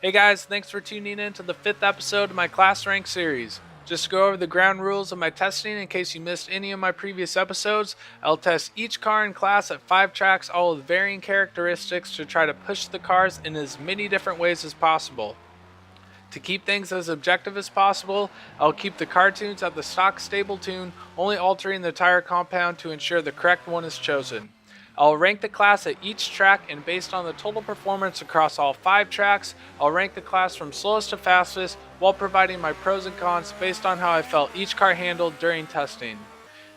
Hey guys, thanks for tuning in to the 5th episode of my class rank series. Just to go over the ground rules of my testing in case you missed any of my previous episodes, I'll test each car in class at 5 tracks, all with varying characteristics to try to push the cars in as many different ways as possible. To keep things as objective as possible, I'll keep the car tunes at the stock stable tune, only altering the tire compound to ensure the correct one is chosen. I'll rank the class at each track, and based on the total performance across all 5 tracks, I'll rank the class from slowest to fastest while providing my pros and cons based on how I felt each car handled during testing.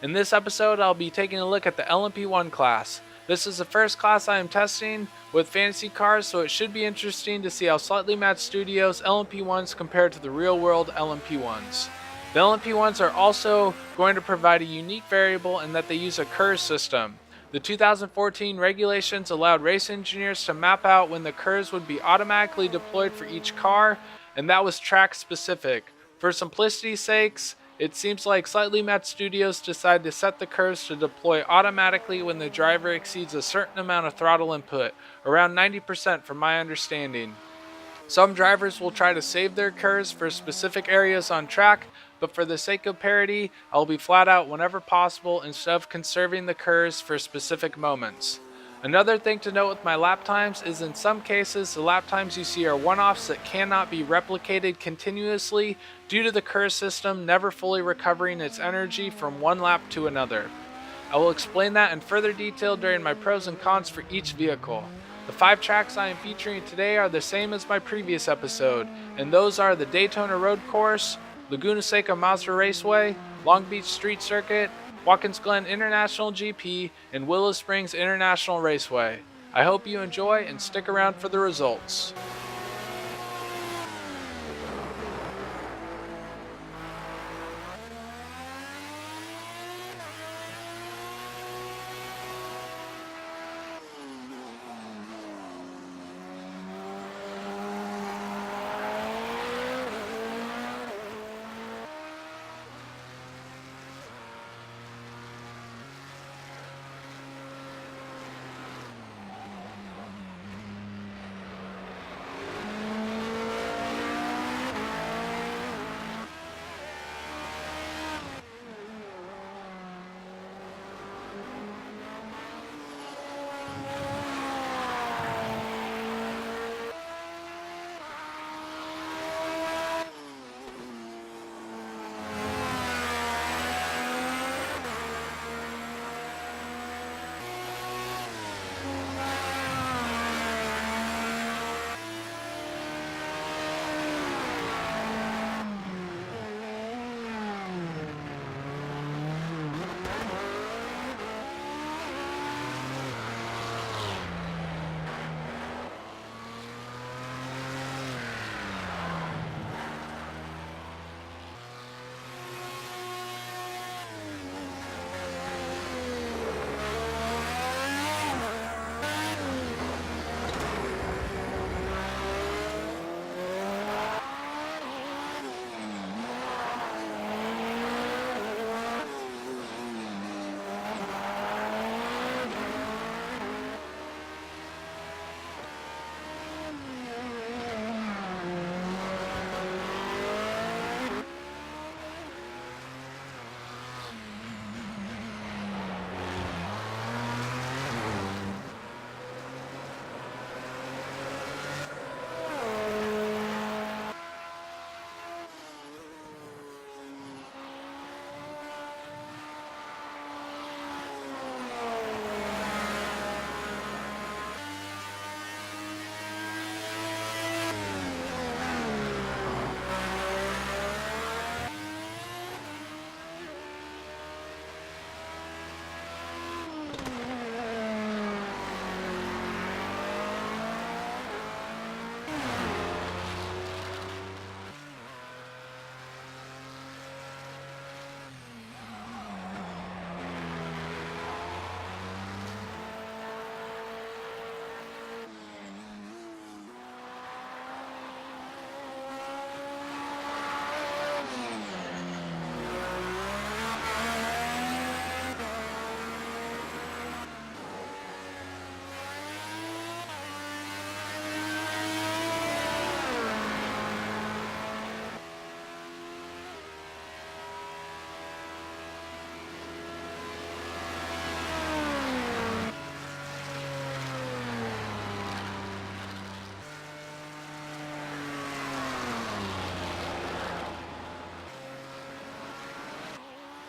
In this episode, I'll be taking a look at the LMP1 class. This is the first class I am testing with fantasy cars, so it should be interesting to see how Slightly Mad Studios LMP1s compare to the real-world LMP1s. The LMP1s are also going to provide a unique variable in that they use a KERS system. The 2014 regulations allowed race engineers to map out when the KERS would be automatically deployed for each car, and that was track specific. For simplicity's sakes, it seems like Slightly Mad Studios decided to set the KERS to deploy automatically when the driver exceeds a certain amount of throttle input, around 90% from my understanding. Some drivers will try to save their KERS for specific areas on track, but for the sake of parity, I'll be flat out whenever possible instead of conserving the KERS for specific moments. Another thing to note with my lap times is in some cases the lap times you see are one-offs that cannot be replicated continuously due to the KERS system never fully recovering its energy from one lap to another. I will explain that in further detail during my pros and cons for each vehicle. The 5 tracks I am featuring today are the same as my previous episode, and those are the Daytona Road Course, Laguna Seca Mazda Raceway, Long Beach Street Circuit, Watkins Glen International GP, and Willow Springs International Raceway. I hope you enjoy and stick around for the results.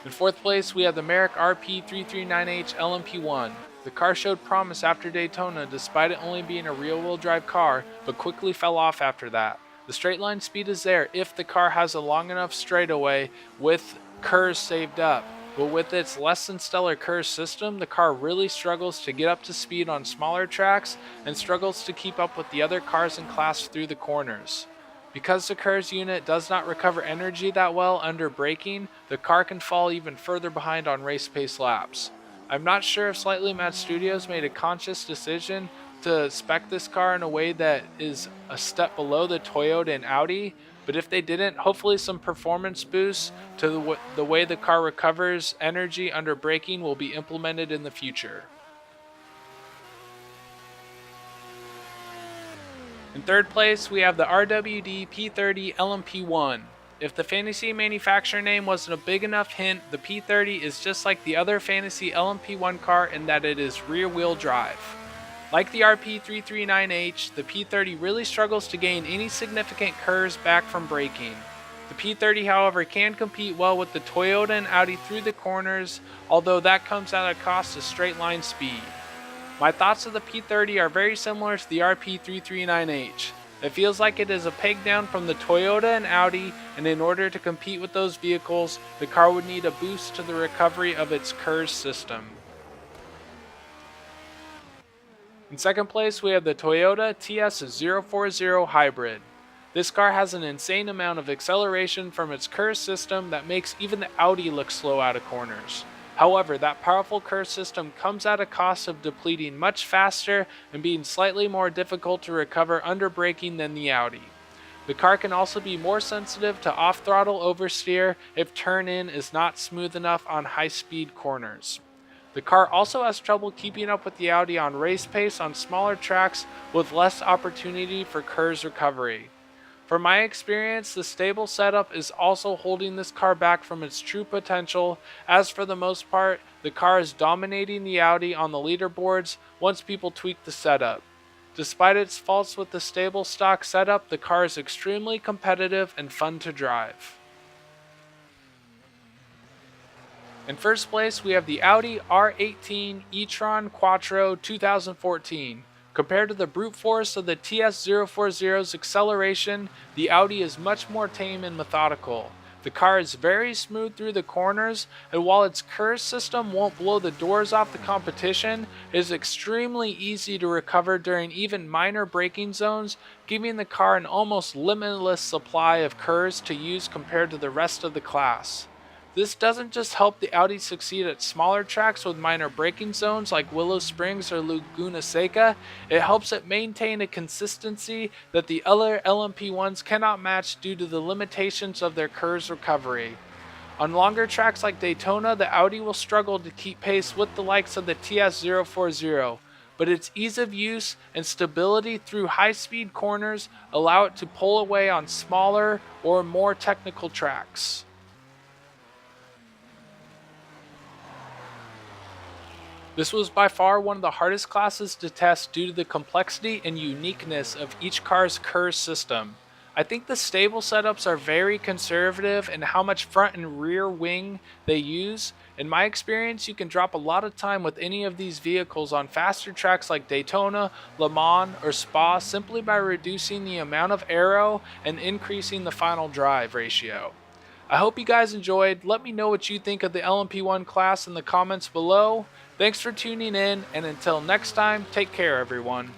In 4th place, we have the Merrick RP339H LMP1. The car showed promise after Daytona despite it only being a rear-wheel drive car, but quickly fell off after that. The straight line speed is there if the car has a long enough straightaway with KERS saved up, but with its less than stellar KERS system, the car really struggles to get up to speed on smaller tracks and struggles to keep up with the other cars in class through the corners. Because the KERS unit does not recover energy that well under braking, the car can fall even further behind on race pace laps. I'm not sure if Slightly Mad Studios made a conscious decision to spec this car in a way that is a step below the Toyota and Audi, but if they didn't, hopefully some performance boosts to the way the car recovers energy under braking will be implemented in the future. In 3rd place, we have the RWD P30 LMP1. If the Fantasy manufacturer name wasn't a big enough hint, the P30 is just like the other Fantasy LMP1 car in that it is rear-wheel drive. Like the RP339H, the P30 really struggles to gain any significant KERS back from braking. The P30, however, can compete well with the Toyota and Audi through the corners, although that comes at a cost of straight line speed. My thoughts of the P30 are very similar to the RP339H. It feels like it is a peg down from the Toyota and Audi, and in order to compete with those vehicles, the car would need a boost to the recovery of its KERS system. In 2nd place, we have the Toyota TS040 Hybrid. This car has an insane amount of acceleration from its KERS system that makes even the Audi look slow out of corners. However, that powerful KERS system comes at a cost of depleting much faster and being slightly more difficult to recover under braking than the Audi. The car can also be more sensitive to off-throttle oversteer if turn-in is not smooth enough on high-speed corners. The car also has trouble keeping up with the Audi on race pace on smaller tracks with less opportunity for KERS recovery. From my experience, the stable setup is also holding this car back from its true potential, as for the most part, the car is dominating the Audi on the leaderboards once people tweak the setup. Despite its faults with the stable stock setup, the car is extremely competitive and fun to drive. In 1st place, we have the Audi R18 e-tron Quattro 2014. Compared to the brute force of the TS040's acceleration, the Audi is much more tame and methodical. The car is very smooth through the corners, and while its KERS system won't blow the doors off the competition, it is extremely easy to recover during even minor braking zones, giving the car an almost limitless supply of KERS to use compared to the rest of the class. This doesn't just help the Audi succeed at smaller tracks with minor braking zones like Willow Springs or Laguna Seca, it helps it maintain a consistency that the other LMP1s cannot match due to the limitations of their KERS recovery. On longer tracks like Daytona, the Audi will struggle to keep pace with the likes of the TS040, but its ease of use and stability through high-speed corners allow it to pull away on smaller or more technical tracks. This was by far one of the hardest classes to test due to the complexity and uniqueness of each car's KERS system. I think the stable setups are very conservative in how much front and rear wing they use. In my experience, you can drop a lot of time with any of these vehicles on faster tracks like Daytona, Le Mans, or Spa simply by reducing the amount of aero and increasing the final drive ratio. I hope you guys enjoyed. Let me know what you think of the LMP1 class in the comments below. Thanks for tuning in, and until next time, take care everyone.